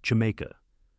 Jamaica,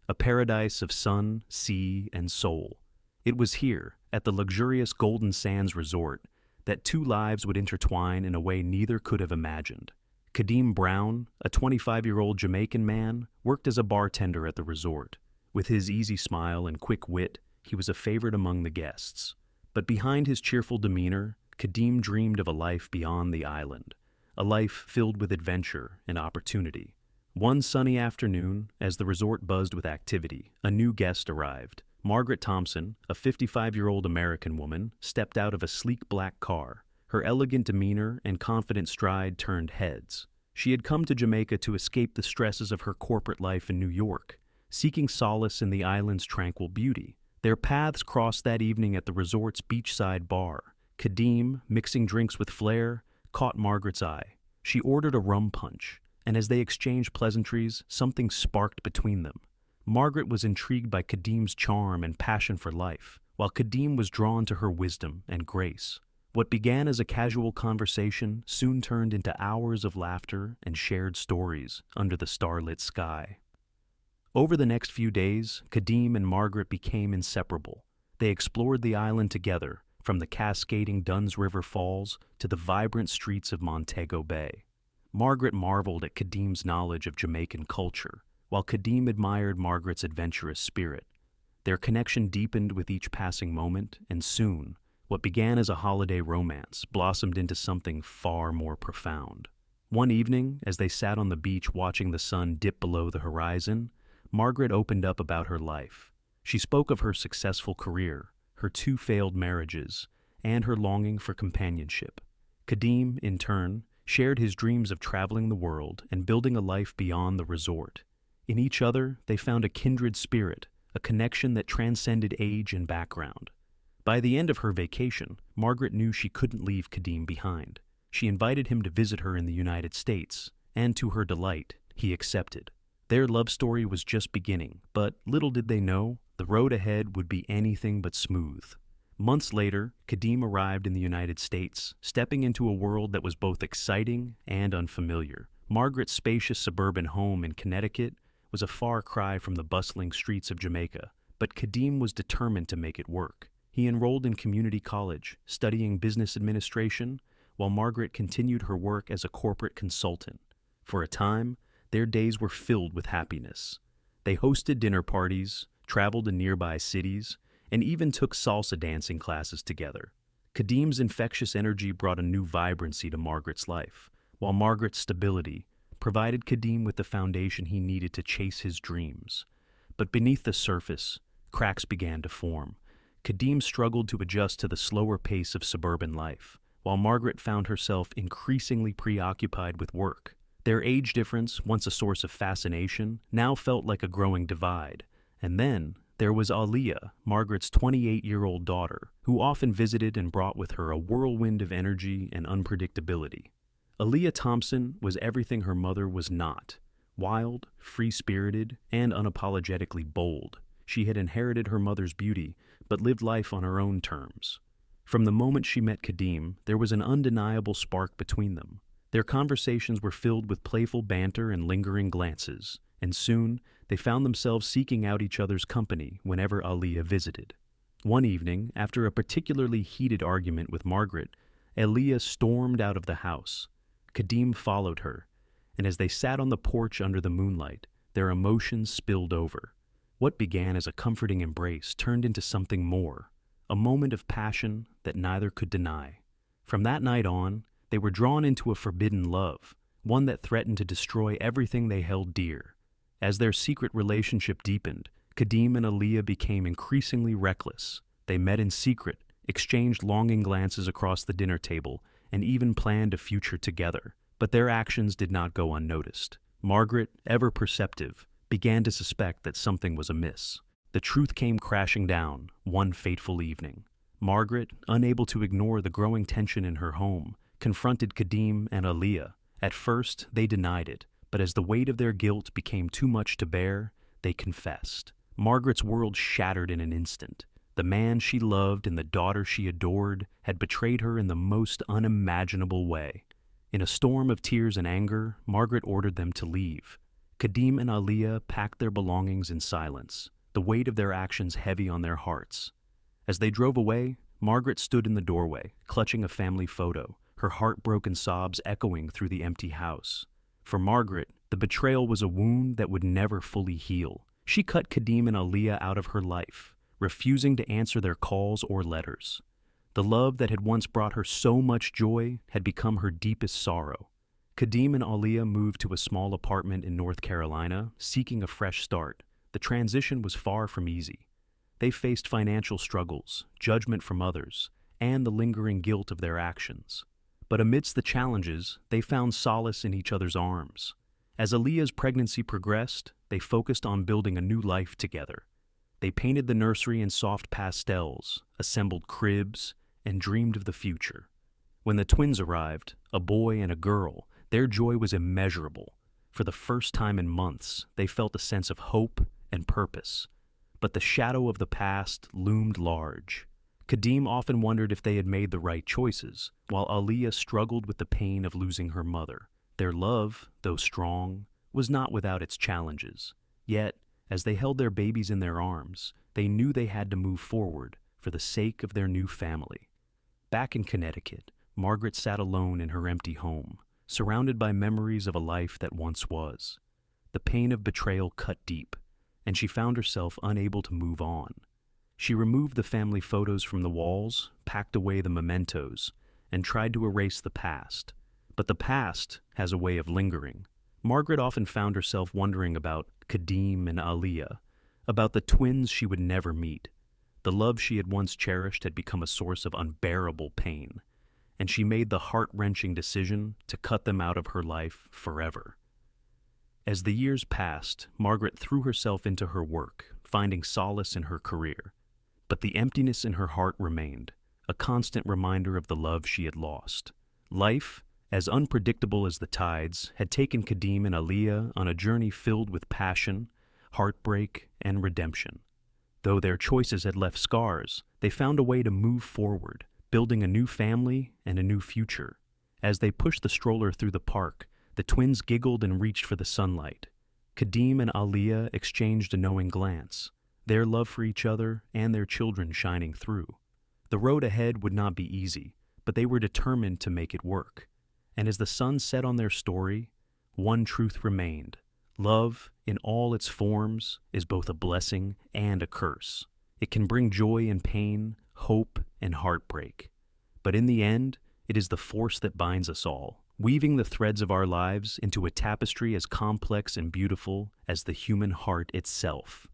a paradise of sun, sea, and soul. It was here, at the luxurious Golden Sands Resort, that two lives would intertwine in a way neither could have imagined. Kadeem Brown, a 25-year-old Jamaican man, worked as a bartender at the resort. With his easy smile and quick wit, he was a favorite among the guests. But behind his cheerful demeanor, Kadeem dreamed of a life beyond the island, a life filled with adventure and opportunity. One sunny afternoon, as the resort buzzed with activity, a new guest arrived. Margaret Thompson, a 55-year-old American woman, stepped out of a sleek black car. Her elegant demeanor and confident stride turned heads. She had come to Jamaica to escape the stresses of her corporate life in New York, seeking solace in the island's tranquil beauty. Their paths crossed that evening at the resort's beachside bar. Kadeem, mixing drinks with flair, caught Margaret's eye. She ordered a rum punch, and as they exchanged pleasantries, something sparked between them. Margaret was intrigued by Kadeem's charm and passion for life, while Kadeem was drawn to her wisdom and grace. What began as a casual conversation soon turned into hours of laughter and shared stories under the starlit sky. Over the next few days, Kadeem and Margaret became inseparable. They explored the island together, from the cascading Dunn's River Falls to the vibrant streets of Montego Bay. Margaret marveled at Kadeem's knowledge of Jamaican culture, while Kadeem admired Margaret's adventurous spirit. Their connection deepened with each passing moment, and soon, what began as a holiday romance blossomed into something far more profound. One evening, as they sat on the beach watching the sun dip below the horizon, Margaret opened up about her life. She spoke of her successful career, her two failed marriages, and her longing for companionship. Kadeem, in turn, shared his dreams of traveling the world and building a life beyond the resort. In each other, they found a kindred spirit, a connection that transcended age and background. By the end of her vacation, Margaret knew she couldn't leave Kadeem behind. She invited him to visit her in the United States, and to her delight, he accepted. Their love story was just beginning, but little did they know, the road ahead would be anything but smooth. Months later, Kadeem arrived in the United States, stepping into a world that was both exciting and unfamiliar. Margaret's spacious suburban home in Connecticut was a far cry from the bustling streets of Jamaica, but Kadeem was determined to make it work. He enrolled in community college, studying business administration, while Margaret continued her work as a corporate consultant. For a time, their days were filled with happiness. They hosted dinner parties, traveled to nearby cities, and even took salsa dancing classes together. Kadeem's infectious energy brought a new vibrancy to Margaret's life, while Margaret's stability provided Kadeem with the foundation he needed to chase his dreams. But beneath the surface, cracks began to form. Kadeem struggled to adjust to the slower pace of suburban life, while Margaret found herself increasingly preoccupied with work. Their age difference, once a source of fascination, now felt like a growing divide. And then there was Aaliyah, Margaret's 28-year-old daughter, who often visited and brought with her a whirlwind of energy and unpredictability. Aaliyah Thompson was everything her mother was not: wild, free-spirited, and unapologetically bold. She had inherited her mother's beauty, but lived life on her own terms. From the moment she met Kadeem, there was an undeniable spark between them. Their conversations were filled with playful banter and lingering glances, and soon they found themselves seeking out each other's company whenever Aaliyah visited. One evening, after a particularly heated argument with Margaret, Aaliyah stormed out of the house. Kadeem followed her, and as they sat on the porch under the moonlight, their emotions spilled over. What began as a comforting embrace turned into something more, a moment of passion that neither could deny. From that night on, they were drawn into a forbidden love, one that threatened to destroy everything they held dear. As their secret relationship deepened, Kadeem and Aaliyah became increasingly reckless. They met in secret, exchanged longing glances across the dinner table, and even planned a future together. But their actions did not go unnoticed. Margaret, ever perceptive, began to suspect that something was amiss. The truth came crashing down one fateful evening. Margaret, unable to ignore the growing tension in her home, confronted Kadeem and Aaliyah. At first, they denied it, but as the weight of their guilt became too much to bear, they confessed. Margaret's world shattered in an instant. The man she loved and the daughter she adored had betrayed her in the most unimaginable way. In a storm of tears and anger, Margaret ordered them to leave. Kadeem and Aaliyah packed their belongings in silence, the weight of their actions heavy on their hearts. As they drove away, Margaret stood in the doorway, clutching a family photo, her heartbroken sobs echoing through the empty house. For Margaret, the betrayal was a wound that would never fully heal. She cut Kadeem and Aaliyah out of her life, refusing to answer their calls or letters. The love that had once brought her so much joy had become her deepest sorrow. Kadeem and Aaliyah moved to a small apartment in North Carolina, seeking a fresh start. The transition was far from easy. They faced financial struggles, judgment from others, and the lingering guilt of their actions. But amidst the challenges, they found solace in each other's arms. As Aaliyah's pregnancy progressed, they focused on building a new life together. They painted the nursery in soft pastels, assembled cribs, and dreamed of the future. When the twins arrived, a boy and a girl, their joy was immeasurable. For the first time in months, they felt a sense of hope and purpose. But the shadow of the past loomed large. Kadeem often wondered if they had made the right choices, while Aaliyah struggled with the pain of losing her mother. Their love, though strong, was not without its challenges. Yet, as they held their babies in their arms, they knew they had to move forward for the sake of their new family. Back in Connecticut, Margaret sat alone in her empty home, surrounded by memories of a life that once was. The pain of betrayal cut deep, and she found herself unable to move on. She removed the family photos from the walls, packed away the mementos, and tried to erase the past. But the past has a way of lingering. Margaret often found herself wondering about Kadeem and Aaliyah, about the twins she would never meet. The love she had once cherished had become a source of unbearable pain, and she made the heart-wrenching decision to cut them out of her life forever. As the years passed, Margaret threw herself into her work, finding solace in her career. But the emptiness in her heart remained, a constant reminder of the love she had lost. Life, as unpredictable as the tides, had taken Kadeem and Aaliyah on a journey filled with passion, heartbreak, and redemption. Though their choices had left scars, they found a way to move forward, building a new family and a new future. As they pushed the stroller through the park, the twins giggled and reached for the sunlight. Kadeem and Aaliyah exchanged a knowing glance, their love for each other and their children shining through. The road ahead would not be easy, but they were determined to make it work. And as the sun set on their story, one truth remained. Love, in all its forms, is both a blessing and a curse. It can bring joy and pain, hope and heartbreak. But in the end, it is the force that binds us all, weaving the threads of our lives into a tapestry as complex and beautiful as the human heart itself.